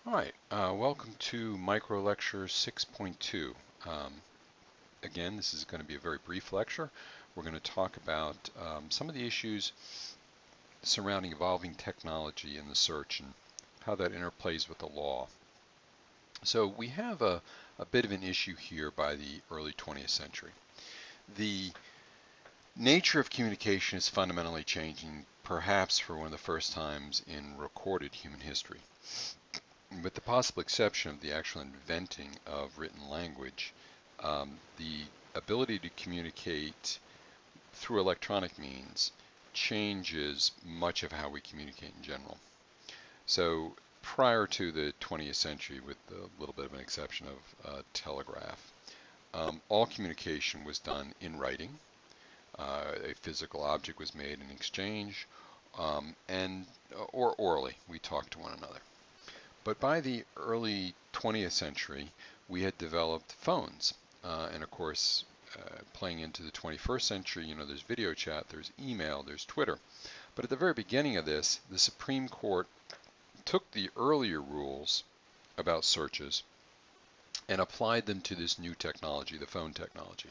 All right, welcome to Micro Lecture 6.2. Again, this is going to be a very brief lecture. We're going to talk about some of the issues surrounding evolving technology in the search and how that interplays with the law. So we have a bit of an issue here by the early 20th century. The nature of communication is fundamentally changing, perhaps for one of the first times in recorded human history. With the possible exception of the actual inventing of written language, the ability to communicate through electronic means changes much of how we communicate in general. So prior to the 20th century, with a little bit of an exception of telegraph, all communication was done in writing. A physical object was made in exchange, or orally, we talked to one another. But by the early 20th century, we had developed phones. And of course, playing into the 21st century, there's video chat, there's email, there's Twitter. But at the very beginning of this, the Supreme Court took the earlier rules about searches and applied them to this new technology, the phone technology.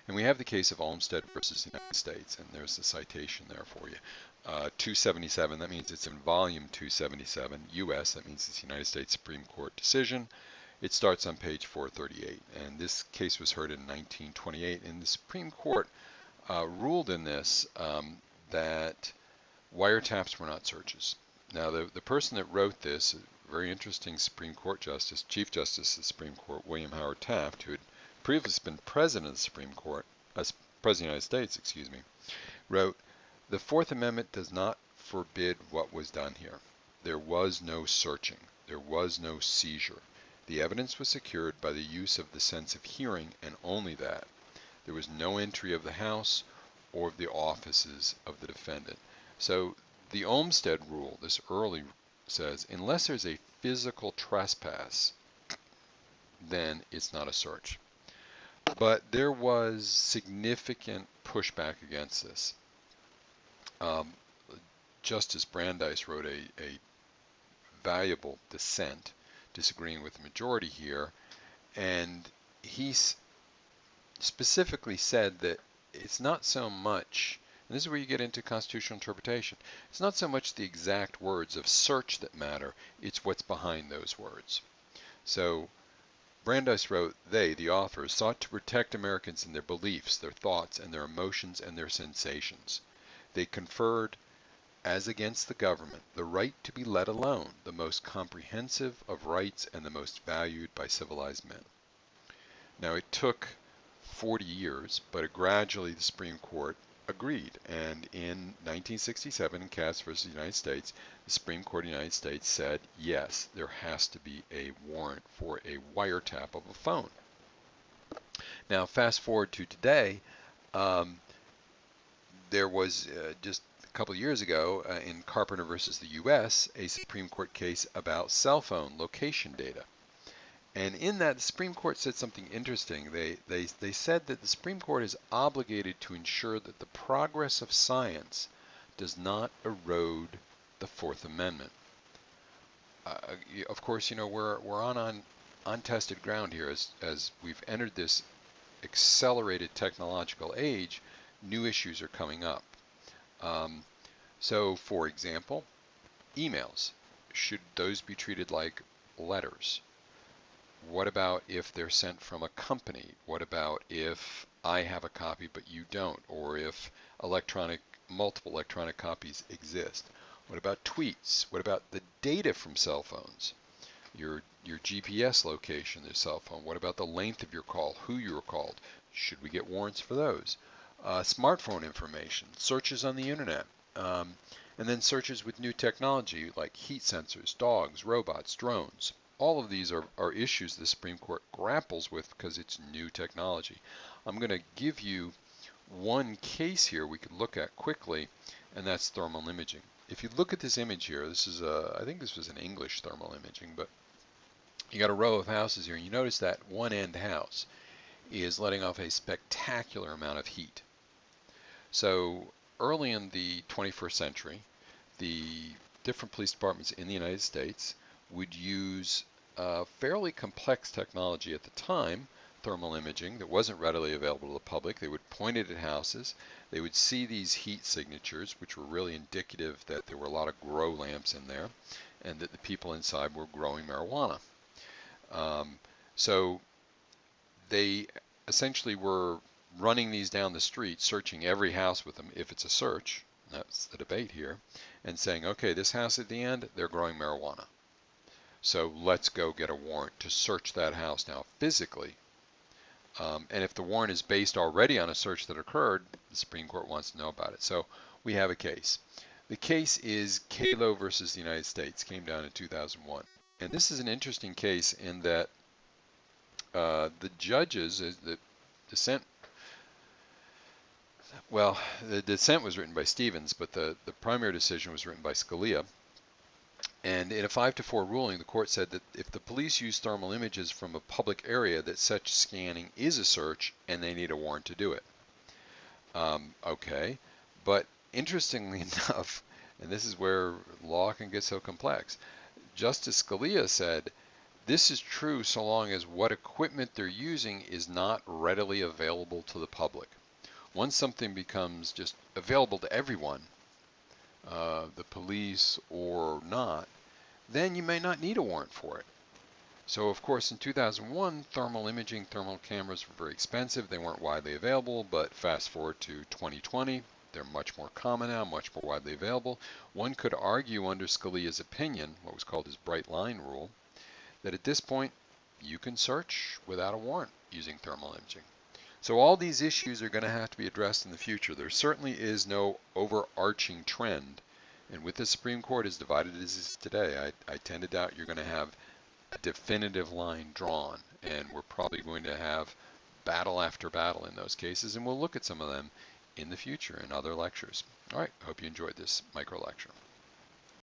And we have the case of Olmstead versus the United States, and there's the citation there for you. 277, that means it's in volume 277, US, that means it's the United States Supreme Court decision. It starts on page 438, and this case was heard in 1928, and the Supreme Court ruled in this that wiretaps were not searches. Now, the person that wrote this, a very interesting Supreme Court Justice, Chief Justice of the Supreme Court, William Howard Taft, who had previously been President of the Supreme Court, as President of the United States, excuse me, wrote, "The Fourth Amendment does not forbid what was done here. There was no searching. There was no seizure. The evidence was secured by the use of the sense of hearing, and only that. There was no entry of the house or of the offices of the defendant." So the Olmstead rule, this early, says unless there's a physical trespass, then it's not a search. But there was significant pushback against this. Justice Brandeis wrote a valuable dissent, disagreeing with the majority here, and he specifically said that it's not so much, and this is where you get into constitutional interpretation, it's not so much the exact words of search that matter, it's what's behind those words. So Brandeis wrote, "They, the authors, sought to protect Americans in their beliefs, their thoughts, and their emotions and their sensations. They conferred, as against the government, the right to be let alone, the most comprehensive of rights and the most valued by civilized men." Now, it took 40 years, but gradually the Supreme Court agreed. And in 1967, in Cass versus the United States, the Supreme Court of the United States said, yes, there has to be a warrant for a wiretap of a phone. Now, fast forward to today, there was just a couple of years ago in Carpenter versus the U.S., a Supreme Court case about cell phone location data. And in that, the Supreme Court said something interesting. They said that the Supreme Court is obligated to ensure that the progress of science does not erode the Fourth Amendment. Of course, we're on untested ground here as we've entered this accelerated technological age. New issues are coming up. So, for example, emails. Should those be treated like letters? What about if they're sent from a company? What about if I have a copy but you don't? Or if multiple electronic copies exist? What about tweets? What about the data from cell phones? Your GPS location, their cell phone. What about the length of your call? Who you were called? Should we get warrants for those? Smartphone information, searches on the internet, and then searches with new technology like heat sensors, dogs, robots, drones. All of these are issues the Supreme Court grapples with because it's new technology. I'm going to give you one case here we could look at quickly, and that's thermal imaging. If you look at this image here, this is I think this was an English thermal imaging, but you got a row of houses here, and you notice that one end house is letting off a spectacular amount of heat. So early in the 21st century, the different police departments in the United States would use fairly complex technology at the time, thermal imaging, that wasn't readily available to the public. They would point it at houses. They would see these heat signatures, which were really indicative that there were a lot of grow lamps in there and that the people inside were growing marijuana. So they essentially were running these down the street, searching every house with them, if it's a search, that's the debate here, and saying, okay, this house at the end, they're growing marijuana. So let's go get a warrant to search that house now physically. And if the warrant is based already on a search that occurred, the Supreme Court wants to know about it. So we have a case. The case is Kalo versus the United States, came down in 2001. And this is an interesting case in that the judges, the dissent, well, the dissent was written by Stevens, but the primary decision was written by Scalia. And in a 5-4 ruling, the court said that if the police use thermal images from a public area, that such scanning is a search and they need a warrant to do it. Okay, but interestingly enough, and this is where law can get so complex, Justice Scalia said, this is true so long as what equipment they're using is not readily available to the public. Once something becomes just available to everyone, the police or not, then you may not need a warrant for it. So of course in 2001, thermal imaging, thermal cameras were very expensive. They weren't widely available, but fast forward to 2020, they're much more common now, much more widely available. One could argue under Scalia's opinion, what was called his bright line rule, that at this point you can search without a warrant using thermal imaging. So all these issues are going to have to be addressed in the future. There certainly is no overarching trend. And with the Supreme Court as divided as it is today, I tend to doubt you're going to have a definitive line drawn. And we're probably going to have battle after battle in those cases. And we'll look at some of them in the future in other lectures. All right, hope you enjoyed this micro lecture.